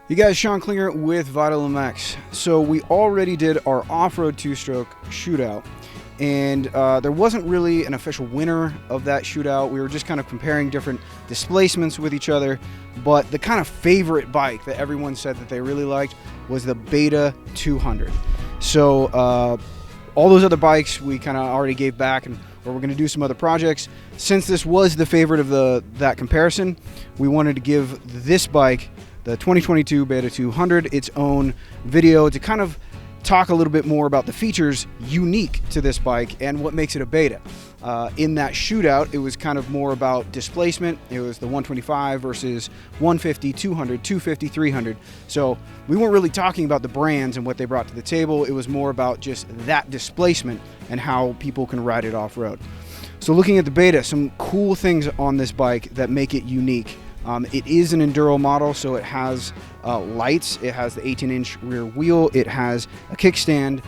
You guys, Sean Klinger with Vital MX. So we already did our off-road two-stroke shootout, and there wasn't really an official winner of that shootout. We were just kind of comparing different displacements with each other, but the kind of favorite bike that everyone said that they really liked was the Beta 200. So all those other bikes we kind of already gave back, and or we're going to do some other projects. Since this was the favorite of that comparison, we wanted to give this bike, the 2022 Beta 200, its own video to kind of talk a little bit more about the features unique to this bike and what makes it a Beta. In that shootout, it was kind of more about displacement. It was the 125 versus 150, 200, 250, 300. So we weren't really talking about the brands and what they brought to the table. It was more about just that displacement and how people can ride it off-road. So looking at the Beta, some cool things on this bike that make it unique. It is an enduro model, so it has lights, it has the 18-inch rear wheel, it has a kickstand.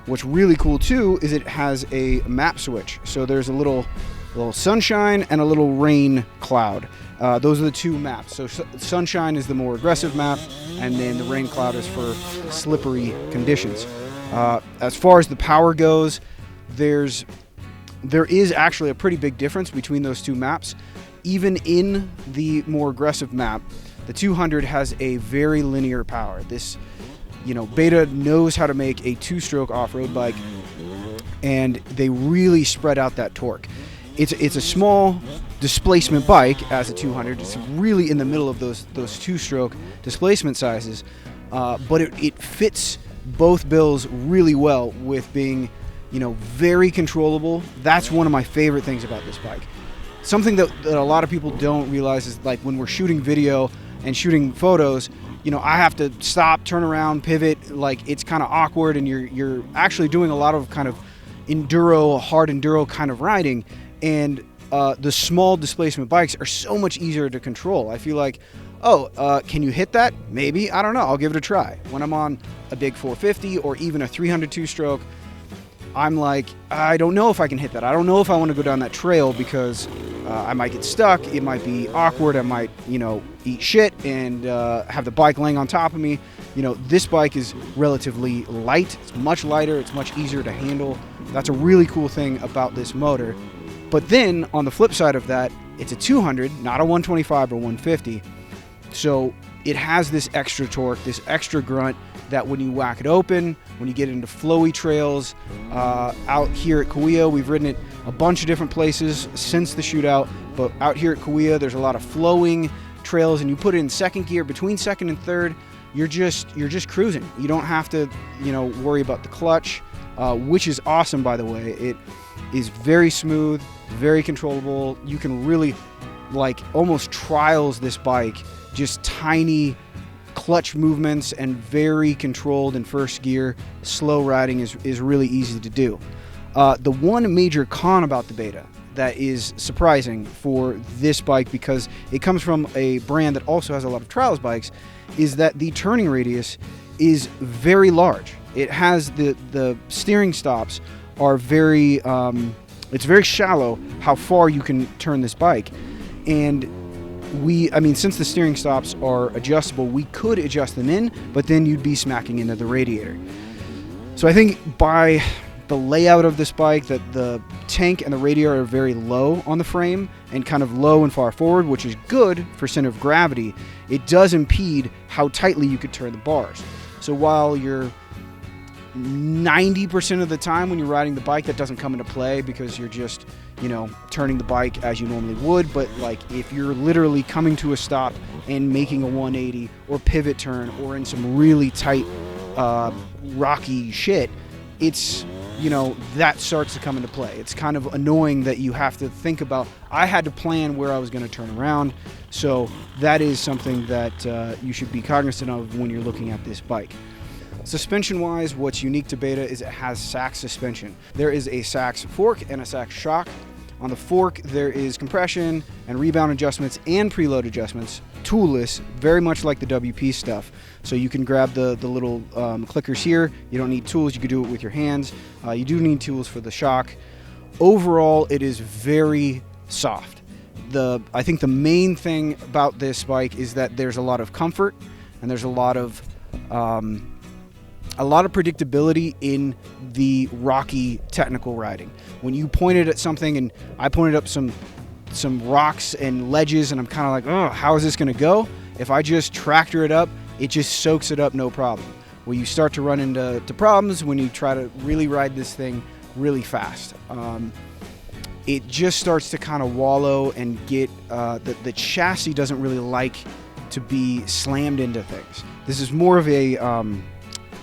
What's really cool too is it has a map switch. So there's a little sunshine and a little rain cloud. Those are the two maps. So sunshine is the more aggressive map, and then the rain cloud is for slippery conditions. As far as the power goes, there is actually a pretty big difference between those two maps. Even in the more aggressive map, the 200 has a very linear power. This, Beta knows how to make a two-stroke off-road bike, and they really spread out that torque. It's a small displacement bike as a 200. It's really in the middle of those two-stroke displacement sizes, but it fits both bills really well with being, very controllable. That's one of my favorite things about this bike. Something that a lot of people don't realize is, like, when we're shooting video and shooting photos, I have to stop, turn around, pivot. Like, it's kind of awkward, and you're actually doing a lot of kind of hard enduro kind of riding. And the small displacement bikes are so much easier to control. I feel like, can you hit that? Maybe, I don't know. I'll give it a try. When I'm on a big 450 or even a 300 two-stroke, I'm like, I don't know if I can hit that. I don't know if I want to go down that trail because I might get stuck. It might be awkward. I might, eat shit and have the bike laying on top of me. This bike is relatively light. It's much lighter. It's much easier to handle. That's a really cool thing about this motor. But then on the flip side of that, it's a 200, not a 125 or 150. So it has this extra torque, this extra grunt that when you whack it open, when you get into flowy trails, out here at Cahuilla, we've ridden it a bunch of different places since the shootout, but out here at Cahuilla, there's a lot of flowing trails, and you put it in second gear, between second and third, you're just cruising. You don't have to, worry about the clutch, which is awesome, by the way. It is very smooth, very controllable. You can really, almost trials this bike, just tiny clutch movements and very controlled in first gear. Slow riding is really easy to do. The one major con about the Beta that is surprising for this bike, because it comes from a brand that also has a lot of trials bikes, is that the turning radius is very large. It has the steering stops are very, it's very shallow how far you can turn this bike. And since the steering stops are adjustable, we could adjust them in, but then you'd be smacking into the radiator. So I think by the layout of this bike, that the tank and the radiator are very low on the frame and kind of low and far forward, which is good for center of gravity. It does impede how tightly you could turn the bars. So while you're 90% of the time when you're riding the bike, that doesn't come into play because you're just, turning the bike as you normally would. But if you're literally coming to a stop and making a 180 or pivot turn or in some really tight, rocky shit, it's, that starts to come into play. It's kind of annoying that you have to think about, I had to plan where I was going to turn around. So that is something that you should be cognizant of when you're looking at this bike. Suspension-wise, what's unique to Beta is it has Sachs suspension. There is a Sachs fork and a Sachs shock. On the fork, there is compression and rebound adjustments and preload adjustments, toolless, very much like the WP stuff. So you can grab the little clickers here. You don't need tools. You can do it with your hands. You do need tools for the shock. Overall, it is very soft. I think the main thing about this bike is that there's a lot of comfort. and there's a lot of predictability in the rocky technical riding. When you pointed at something, and I pointed up some rocks and ledges, and I'm kind of like, oh, how is this going to go? If I just tractor it up, it just soaks it up, no problem. Well, you start to run into problems when you try to really ride this thing really fast. It just starts to kind of wallow and get, the chassis doesn't really like to be slammed into things. This is more of a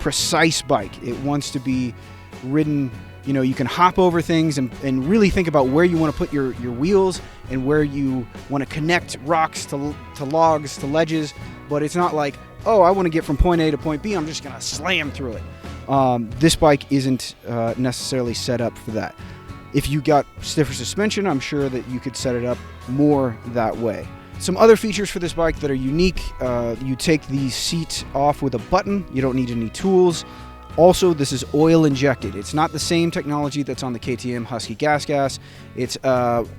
precise bike. It wants to be ridden, you can hop over things and really think about where you want to put your wheels and where you want to connect rocks to logs to ledges, but it's not like, oh, I want to get from point A to point B, I'm just going to slam through it. This bike isn't necessarily set up for that. If you got stiffer suspension, I'm sure that you could set it up more that way. Some other features for this bike that are unique, you take the seat off with a button. You don't need any tools. Also, this is oil injected. It's not the same technology that's on the KTM Husky Gas. It's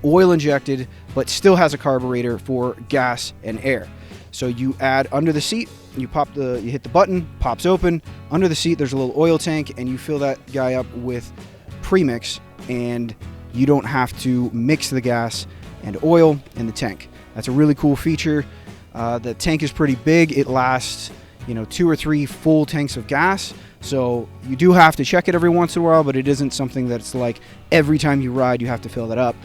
oil injected, but still has a carburetor for gas and air. So you add under the seat, you hit the button, pops open. Under the seat, there's a little oil tank, and you fill that guy up with premix, and you don't have to mix the gas and oil in the tank. That's a really cool feature. The tank is pretty big. It lasts, 2 or 3 full tanks of gas. So you do have to check it every once in a while, but it isn't something that's like every time you ride you have to fill that up.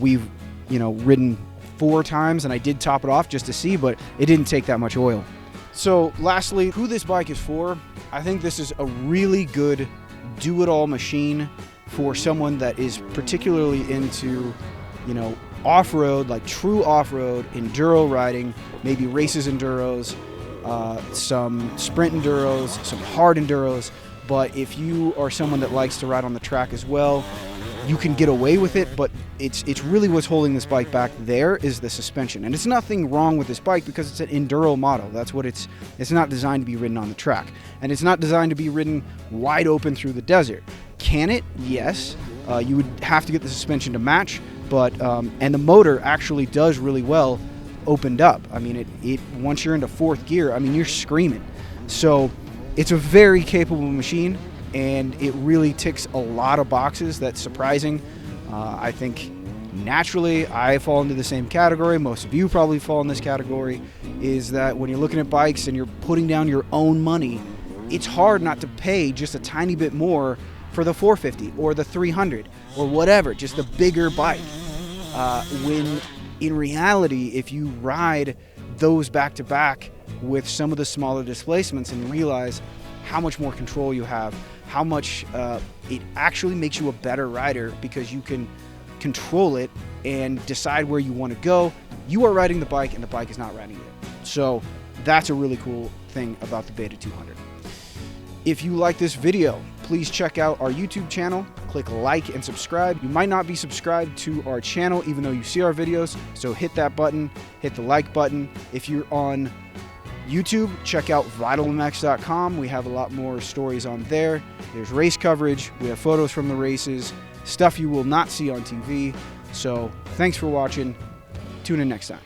We've, ridden 4 times, and I did top it off just to see, but it didn't take that much oil. So lastly, who this bike is for, I think this is a really good do-it-all machine for someone that is particularly into, off-road, like true off-road, enduro riding, maybe races enduros, some sprint enduros, some hard enduros. But if you are someone that likes to ride on the track as well, you can get away with it, but it's really what's holding this bike back there is the suspension. And it's nothing wrong with this bike because it's an enduro model. That's what it's not designed to be ridden on the track. And it's not designed to be ridden wide open through the desert. Can it? Yes. You would have to get the suspension to match, but and the motor actually does really well opened up. I mean, it once you're into 4th gear, I mean, you're screaming. So it's a very capable machine, and it really ticks a lot of boxes. That's surprising. I think naturally I fall into the same category. Most of you probably fall in this category, is that when you're looking at bikes and you're putting down your own money, it's hard not to pay just a tiny bit more for the 450 or the 300 or whatever, just the bigger bike. When in reality, if you ride those back to back with some of the smaller displacements and realize how much more control you have, how much it actually makes you a better rider because you can control it and decide where you want to go. You are riding the bike and the bike is not riding you. So that's a really cool thing about the Beta 200. If you like this video, please check out our YouTube channel, click like and subscribe. You might not be subscribed to our channel even though you see our videos, so hit that button, hit the like button. If you're on YouTube, check out vitalmx.com. We have a lot more stories on there. There's race coverage, we have photos from the races, stuff you will not see on TV. So thanks for watching. Tune in next time.